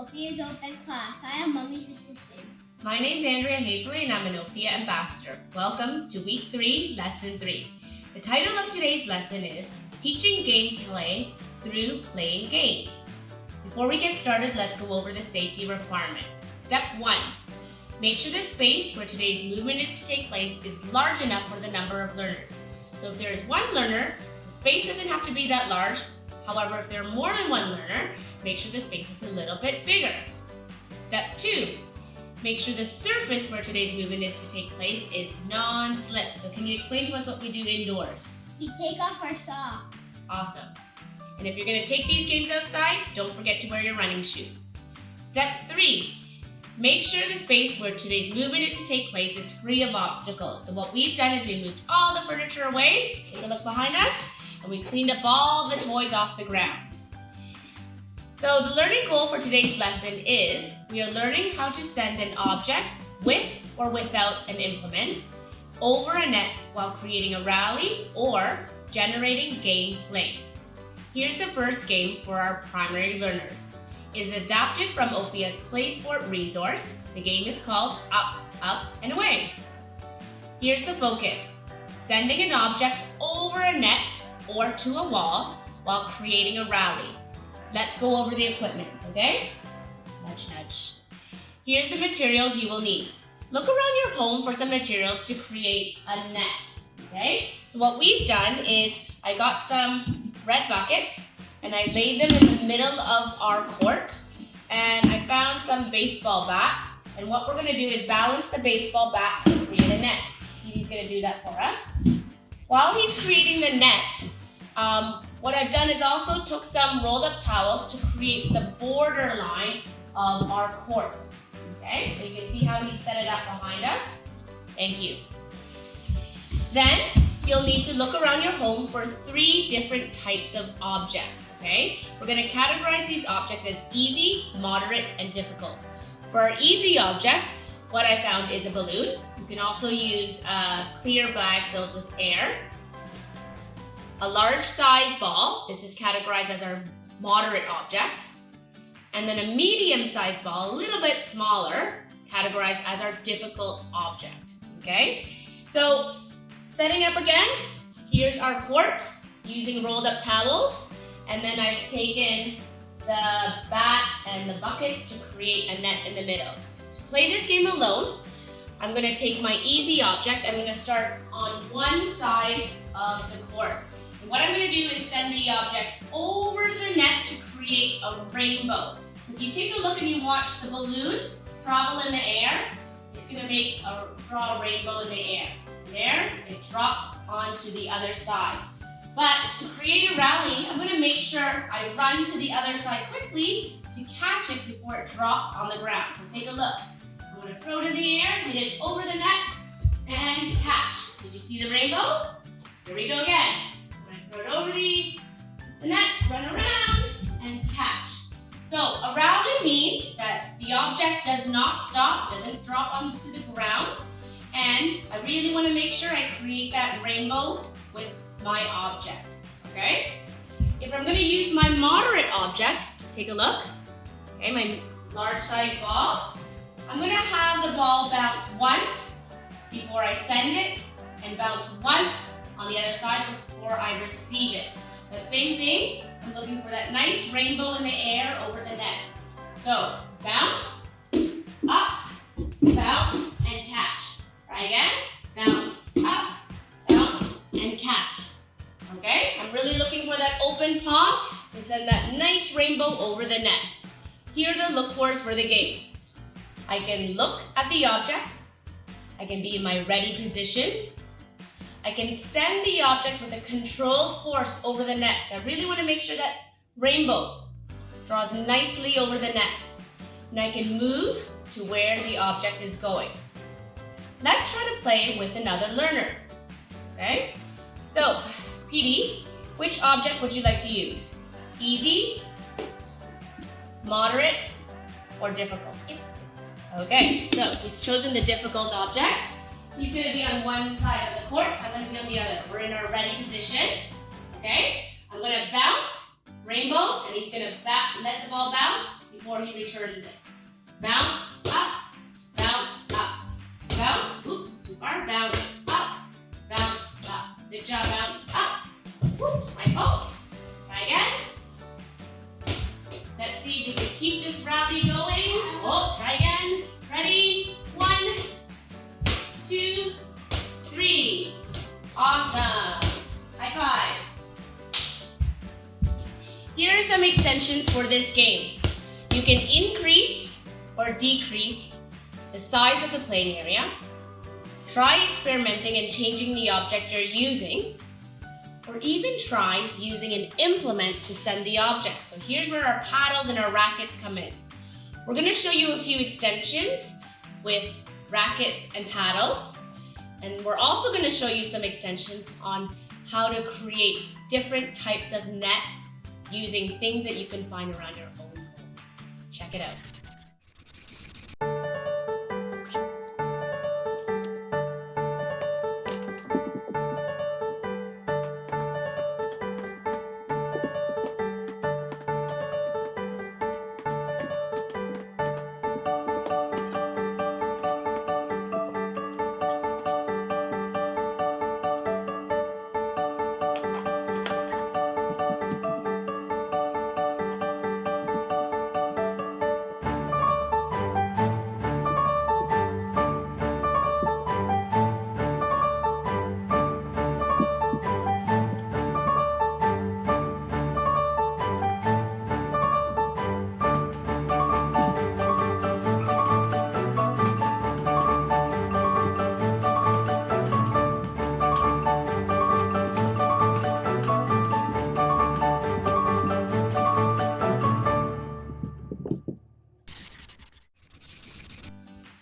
Ophia's Open Class. I am Mummy's assistant. My name's Andrea Haefele and I'm an Ophia ambassador. Welcome to Week 3, Lesson 3. The title of today's lesson is Teaching Gameplay Through Playing Games. Before we get started, let's go over the safety requirements. Step 1. Make sure the space where today's movement is to take place is large enough for the number of learners. So if there is one learner, the space doesn't have to be that large. However, if there are more than one learner, make sure the space is a little bit bigger. Step 2. Make sure the surface where today's movement is to take place is non-slip. So can you explain to us what we do indoors? We take off our socks. Awesome. And if you're going to take these games outside, don't forget to wear your running shoes. Step 3. Make sure the space where today's movement is to take place is free of obstacles. So what we've done is we moved all the furniture away. Take a look behind us. And we cleaned up all the toys off the ground. So the learning goal for today's lesson is we are learning how to send an object with or without an implement over a net while creating a rally or generating gameplay. Here's the first game for our primary learners. It is adapted from Ophia's PlaySport resource. The game is called Up, Up, and Away. Here's the focus. Sending an object over a net or to a wall while creating a rally. Let's go over the equipment, okay? Nudge, nudge. Here's the materials you will need. Look around your home for some materials to create a net, okay? So what we've done is I got some red buckets and I laid them in the middle of our court, and I found some baseball bats, and what we're gonna do is balance the baseball bats to create a net. He's gonna do that for us. While he's creating the net, what I've done is also took some rolled up towels to create the border line of our court. Okay, so you can see how he set it up behind us. Thank you. Then you'll need to look around your home for 3 different types of objects. Okay, we're going to categorize these objects as easy, moderate, and difficult. For our easy object, what I found is a balloon. You can also use a clear bag filled with air. A large size ball, this is categorized as our moderate object. And then a medium sized ball, a little bit smaller, categorized as our difficult object, okay? So, setting up again, here's our court using rolled up towels. And then I've taken the bat and the buckets to create a net in the middle. To play this game alone, I'm gonna take my easy object. I'm gonna start on one side of the court. And what I'm going to do is send the object over the net to create a rainbow. So if you take a look and you watch the balloon travel in the air, it's going to draw a rainbow in the air. There, it drops onto the other side. But to create a rally, I'm going to make sure I run to the other side quickly to catch it before it drops on the ground. So take a look. I'm going to throw it in the air, hit it over the net, and catch. Did you see the rainbow? Here we go again. Throw it over the net, run around, and catch. So a rally means that the object does not stop, doesn't drop onto the ground, and I really want to make sure I create that rainbow with my object, okay? If I'm going to use my moderate object, take a look, okay, my large size ball, I'm going to have the ball bounce once before I send it, and bounce once on the other side before I receive it. But same thing, I'm looking for that nice rainbow in the air over the net. So, bounce, up, bounce, and catch. Try again, bounce, up, bounce, and catch. Okay, I'm really looking for that open palm to send that nice rainbow over the net. Here are the look-fors for the game. I can look at the object, I can be in my ready position, I can send the object with a controlled force over the net. So I really want to make sure that rainbow draws nicely over the net. And I can move to where the object is going. Let's try to play with another learner. Okay? So, PD, which object would you like to use? Easy, moderate, or difficult? Okay, so he's chosen the difficult object. He's going to be on one side of the court, I'm going to be on the other. We're in our ready position, okay? I'm going to bounce, rainbow, and he's going to let the ball bounce before he returns it. Bounce, up, bounce, up, bounce, oops, too far, bounce, up, bounce, up. Good job, bounce, up. Oops, my fault. Try again. Let's see if we can keep this rally going. Oh, try again. Ready? 1, 2, 3. Awesome. High five. Here are some extensions for this game. You can increase or decrease the size of the playing area. Try experimenting and changing the object you're using, or even try using an implement to send the object. So here's where our paddles and our rackets come in. We're going to show you a few extensions with rackets and paddles, and we're also going to show you some extensions on how to create different types of nets using things that you can find around your own home. Check it out.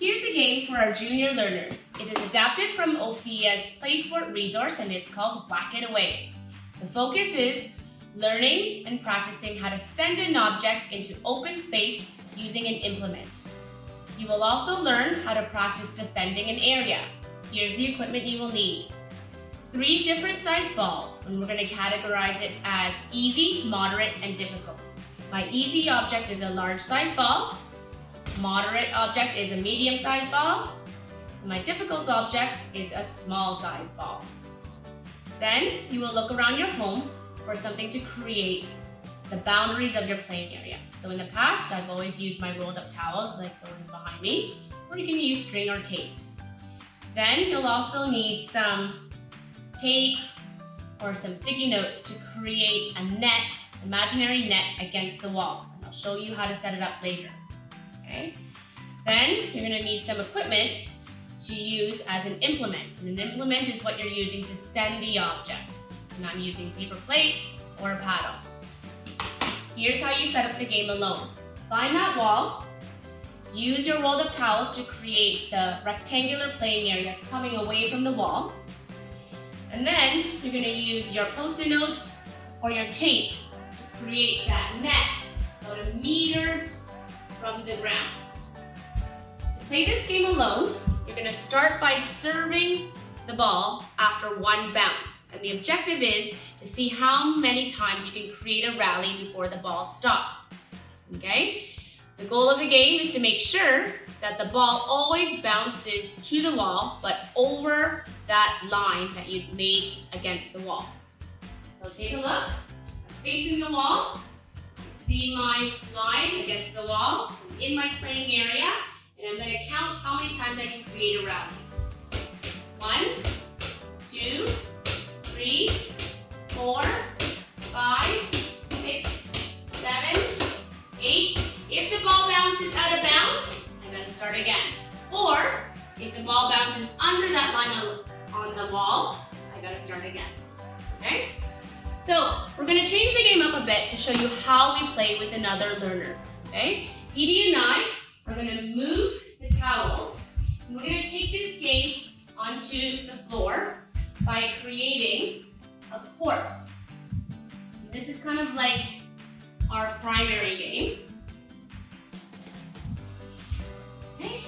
Here's a game for our junior learners. It is adapted from Ophia's PlaySport resource and it's called Whack It Away. The focus is learning and practicing how to send an object into open space using an implement. You will also learn how to practice defending an area. Here's the equipment you will need. 3 different size balls, and we're going to categorize it as easy, moderate, and difficult. My easy object is a large size ball. Moderate object is a medium-sized ball. My difficult object is a small-sized ball. Then you will look around your home for something to create the boundaries of your playing area. So in the past, I've always used my rolled up towels like the ones behind me, or you can use string or tape. Then you'll also need some tape or some sticky notes to create a net, imaginary net against the wall. And I'll show you how to set it up later. Okay. Then you're going to need some equipment to use as an implement. And an implement is what you're using to send the object. And I'm using paper plate or a paddle. Here's how you set up the game alone. Find that wall. Use your rolled up towels to create the rectangular playing area coming away from the wall. And then you're going to use your post-it notes or your tape to create that net about a meter from the ground. To play this game alone, you're going to start by serving the ball after 1 bounce. And the objective is to see how many times you can create a rally before the ball stops. Okay? The goal of the game is to make sure that the ball always bounces to the wall, but over that line that you've made against the wall. So take a look. I'm facing the wall. See my line against the wall in my playing area, and I'm going to count how many times I can create a rally. 1, 2, 3, 4, 5, 6, 7, 8. If the ball bounces out of bounds, I'm going to start again. Or if the ball bounces under that line on the wall, I got to start again. Okay? So we're going to change the game up a bit to show you how we play with another learner. Okay? Edie and I are going to move the towels, and we're going to take this game onto the floor by creating a court. This is kind of like our primary game. Okay?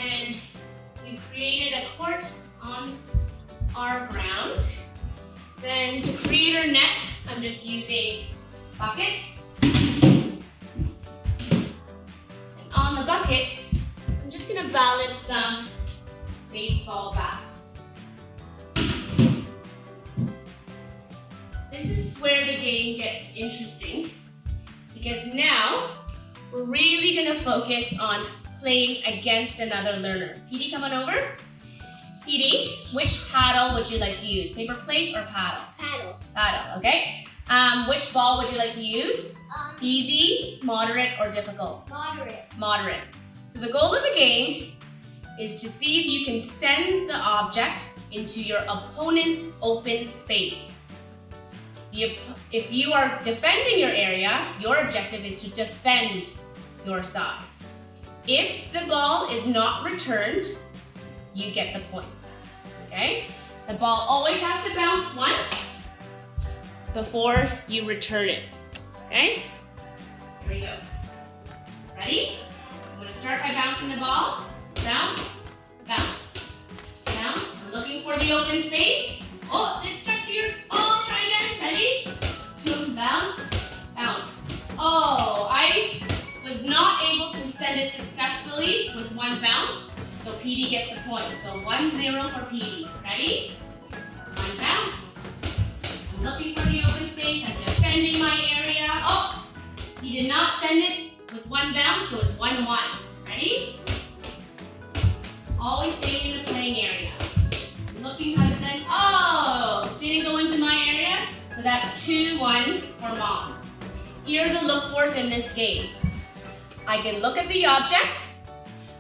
And we created a court on our ground. Then to create our net, I'm just using buckets. And on the buckets, I'm just gonna balance some baseball bats. This is where the game gets interesting because now we're really gonna focus on playing against another learner. Petey, come on over. Petey, which paddle would you like to use? Paper plate or paddle? Paddle. Paddle, okay. Which ball would you like to use? Easy, moderate, or difficult? Moderate. Moderate. So the goal of the game is to see if you can send the object into your opponent's open space. If you are defending your area, your objective is to defend your side. If the ball is not returned, you get the point, okay? The ball always has to bounce once before you return it, okay? Here we go. Ready? I'm gonna start by bouncing the ball. Bounce, bounce, bounce. I'm looking for the open space. Oh, it's stuck to your, oh, try again, ready? Bounce, bounce. Oh, I was not able to send it successfully with one bounce, so Petey gets the point. So 1-0 for Petey. Ready? One bounce. I'm looking for the open space. I'm defending my area. Oh, he did not send it with one bounce, so it's 1-1. Ready? Always stay in the playing area. I'm looking how to send. Oh, didn't go into my area. So that's 2-1 for Mom. Here are the look-fors in this game. I can look at the object.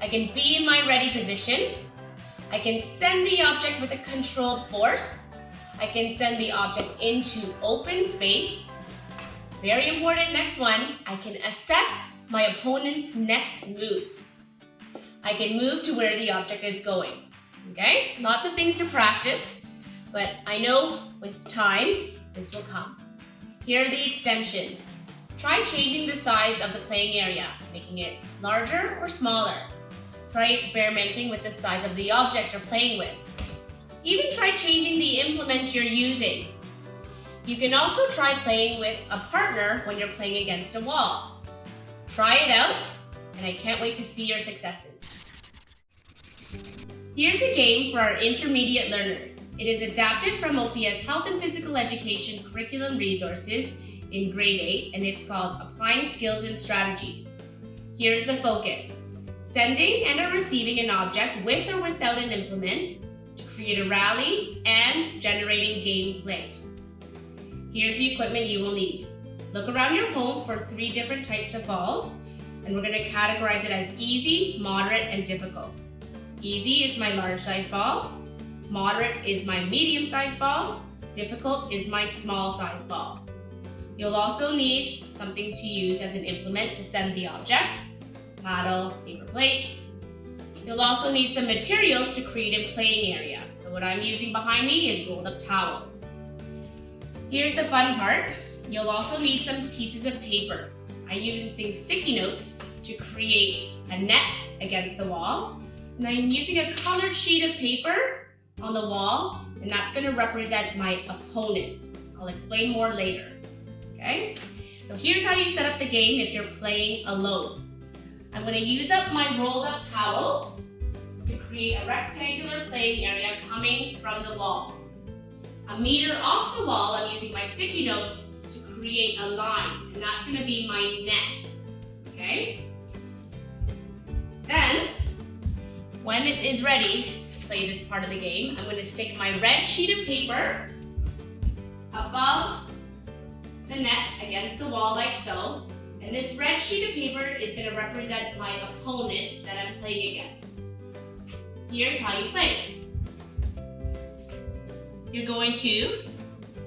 I can be in my ready position. I can send the object with a controlled force. I can send the object into open space. Very important, next one, I can assess my opponent's next move. I can move to where the object is going. Okay? Lots of things to practice, but I know with time, this will come. Here are the extensions. Try changing the size of the playing area, making it larger or smaller. Try experimenting with the size of the object you're playing with. Even try changing the implement you're using. You can also try playing with a partner when you're playing against a wall. Try it out, and I can't wait to see your successes. Here's a game for our intermediate learners. It is adapted from Ophia's Health and Physical Education curriculum resources in grade 8, and it's called Applying Skills and Strategies. Here's the focus. Sending and or receiving an object with or without an implement to create a rally and generating gameplay. Here's the equipment you will need. Look around your home for 3 different types of balls, and we're going to categorize it as easy, moderate, and difficult. Easy is my large size ball. Moderate is my medium-sized ball. Difficult is my small-sized ball. You'll also need something to use as an implement to send the object. Paddle, paper plate. You'll also need some materials to create a playing area. So what I'm using behind me is rolled up towels. Here's the fun part. You'll also need some pieces of paper. I'm using sticky notes to create a net against the wall. And I'm using a colored sheet of paper on the wall, and that's going to represent my opponent. I'll explain more later, okay? So here's how you set up the game if you're playing alone. I'm going to use up my rolled up towels to create a rectangular playing area coming from the wall. A meter off the wall, I'm using my sticky notes to create a line, and that's going to be my net, okay? Then, when it is ready to play this part of the game, I'm going to stick my red sheet of paper above the net against the wall like so. And this red sheet of paper is going to represent my opponent that I'm playing against. Here's how you play. You're going to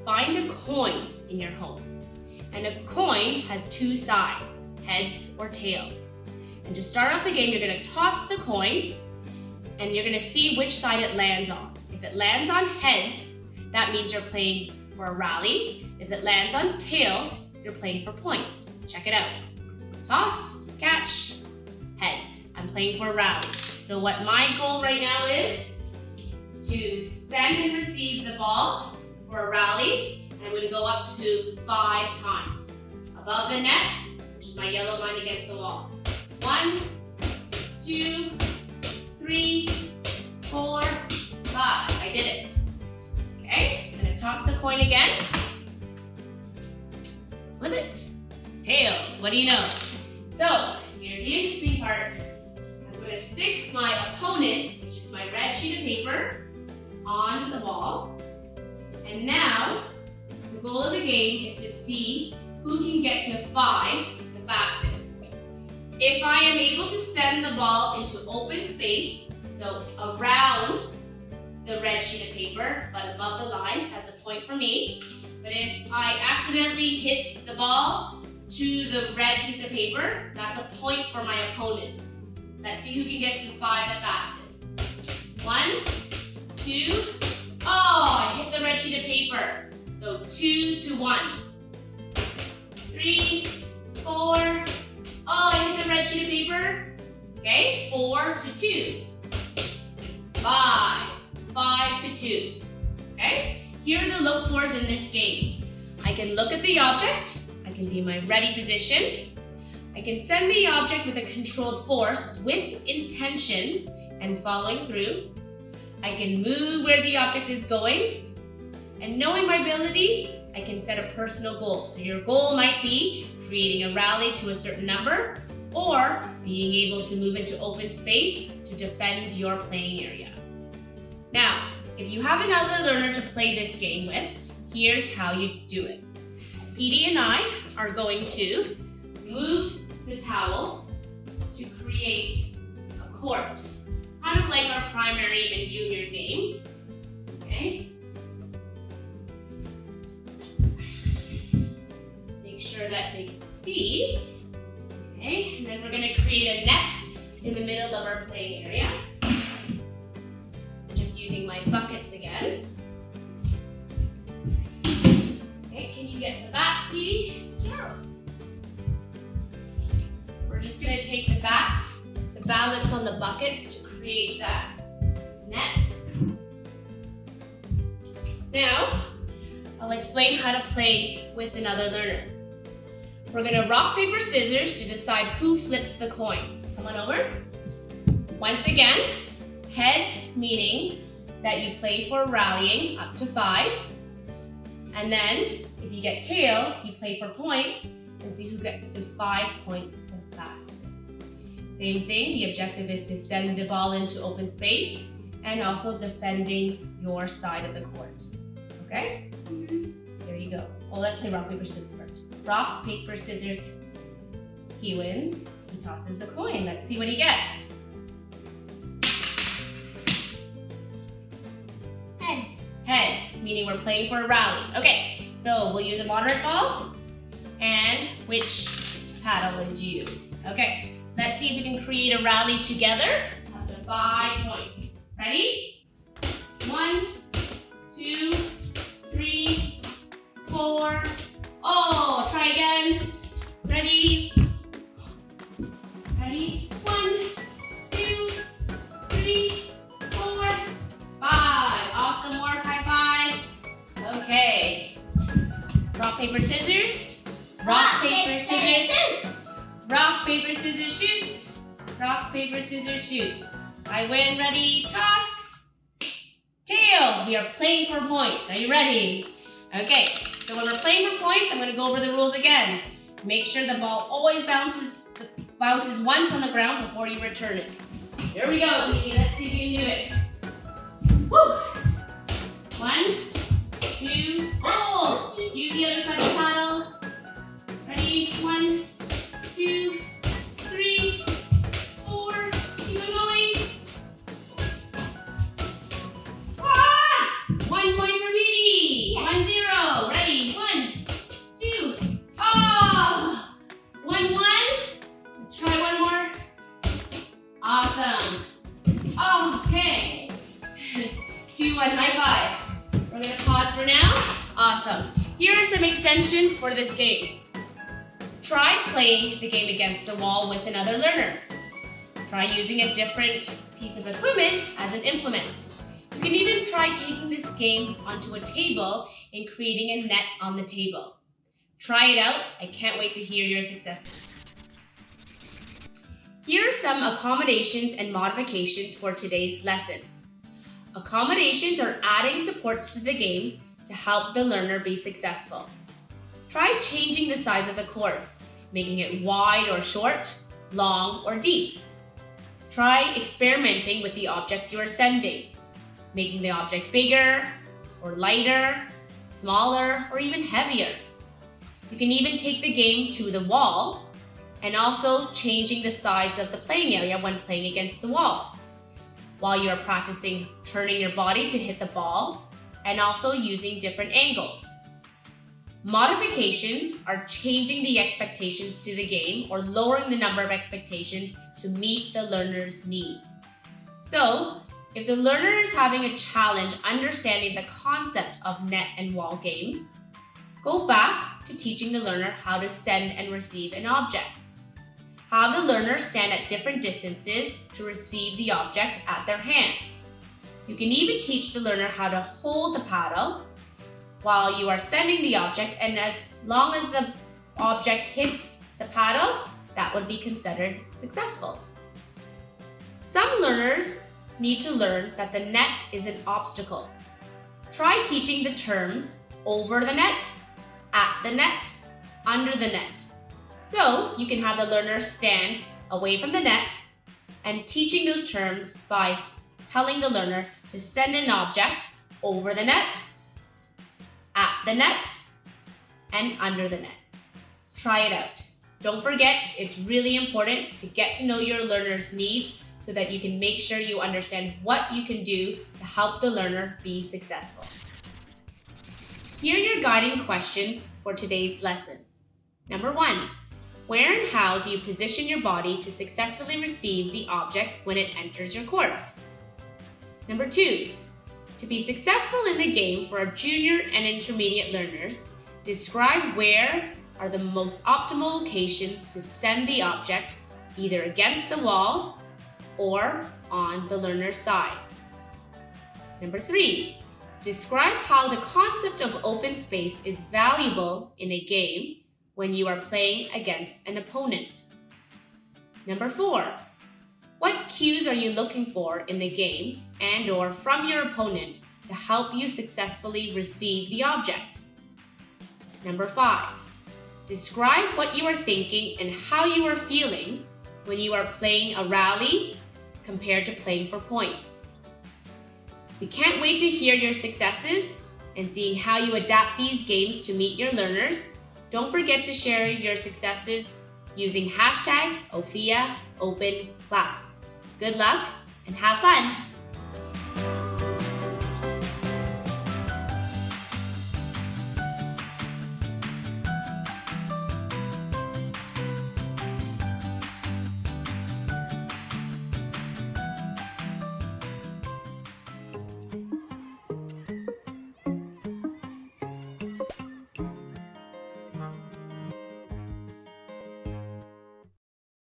find a coin in your home. And a coin has 2 sides, heads or tails. And to start off the game, you're going to toss the coin and you're going to see which side it lands on. If it lands on heads, that means you're playing for a rally. If it lands on tails, you're playing for points. Check it out. Toss, catch, heads. I'm playing for a rally. So what my goal right now is to send and receive the ball for a rally. And I'm going to go up to 5 times. above the net, which is my yellow line against the wall. 1, 2, 3, 4, 5. I did it. Okay, I'm gonna toss the coin again. Flip it. Tails, what do you know? So, here's the interesting part. I'm gonna stick my opponent, which is my red sheet of paper, onto the ball. And now, the goal of the game is to see who can get to 5 the fastest. If I am able to send the ball into open space, so around the red sheet of paper, but above the line, that's a point for me. But if I accidentally hit the ball to the red piece of paper, that's a point for my opponent. Let's see who can get to 5 the fastest. 1, 2, oh, I hit the red sheet of paper. So 2 to 1. 3, 4, oh, I hit the red sheet of paper. Okay, 4 to 2. 5 to 2. Okay, here are the look fors in this game. I can look at the object. I can be in my ready position. I can send the object with a controlled force with intention and following through. I can move where the object is going. And knowing my ability, I can set a personal goal. So your goal might be creating a rally to a certain number or being able to move into open space to defend your playing area. Now, if you have another learner to play this game with, here's how you do it. Edie and I are going to move the towels to create a court, kind of like our primary and junior game. Okay. Make sure that they can see. Okay, and then we're going to create a net in the middle of our playing area. Just using my buckets again. Okay, can you get the bats, Edie? Sure. We're just going to take the bats to balance on the buckets to create that net. Now, I'll explain how to play with another learner. We're going to rock, paper, scissors to decide who flips the coin. Come on over. Once again, heads meaning that you play for rallying up to 5. And then, if you get tails, you play for points and see who gets to 5 points the fastest. Same thing, the objective is to send the ball into open space and also defending your side of the court. Okay? There you go. Well, let's play rock, paper, scissors first. Rock, paper, scissors. He wins. He tosses the coin. Let's see what he gets. Heads. Heads, meaning we're playing for a rally. Okay, so we'll use a moderate ball. And which paddle would you use? Okay, let's see if we can create a rally together up to 5 points. Ready? 1, 2, 3, 4. Oh, try again. Ready? Ready? 1, 2, 3, 4, 5. Awesome work, high five. Okay. Rock, paper, scissors. Rock, paper, scissors. Shoot. Rock, paper, scissors, shoot. Rock, paper, scissors, shoot. I win, ready, toss. Tails, we are playing for points. Are you ready? Okay, so when we're playing for points, I'm gonna go over the rules again. Make sure the ball always bounces once on the ground before you return it. Here we go, Edie. Let's see if you can do it. Woo! 1, 2, oh! Use the other side of the paddle. Ready? 1, 2, 3, 4. Keep on going. Ah! 1 point for me. Yes. 1, 0. Ready? 1, 2. Oh! 1, 1. Let's try one more. Awesome. Okay. 2, 1. High five. We're gonna pause for now. Awesome. Here are some extensions for this game. Try playing the game against the wall with another learner. Try using a different piece of equipment as an implement. You can even try taking this game onto a table and creating a net on the table. Try it out. I can't wait to hear your successes. Here are some accommodations and modifications for today's lesson. Accommodations are adding supports to the game to help the learner be successful. Try changing the size of the court, making it wide or short, long or deep. Try experimenting with the objects you are sending, making the object bigger or lighter, smaller or even heavier. You can even take the game to the wall and also changing the size of the playing area when playing against the wall, while you are practicing turning your body to hit the ball and also using different angles. Modifications are changing the expectations to the game or lowering the number of expectations to meet the learner's needs. So, if the learner is having a challenge understanding the concept of net and wall games, go back to teaching the learner how to send and receive an object. Have the learner stand at different distances to receive the object at their hands. You can even teach the learner how to hold the paddle while you are sending the object, and as long as the object hits the paddle, that would be considered successful. Some learners need to learn that the net is an obstacle. Try teaching the terms over the net, at the net, under the net. So you can have the learner stand away from the net and teaching those terms by telling the learner to send an object over the net, at the net, and under the net. Try it out. Don't forget, it's really important to get to know your learner's needs so that you can make sure you understand what you can do to help the learner be successful. Here are your guiding questions for today's lesson. Number 1, where and how do you position your body to successfully receive the object when it enters your court? Number 2, to be successful in the game for our junior and intermediate learners, describe where are the most optimal locations to send the object either against the wall or on the learner's side. Number 3, describe how the concept of open space is valuable in a game when you are playing against an opponent. Number 4, what cues are you looking for in the game and/or from your opponent to help you successfully receive the object? Number 5, describe what you are thinking and how you are feeling when you are playing a rally compared to playing for points. We can't wait to hear your successes and seeing how you adapt these games to meet your learners. Don't forget to share your successes using #OphiaOpenClass. Good luck and have fun!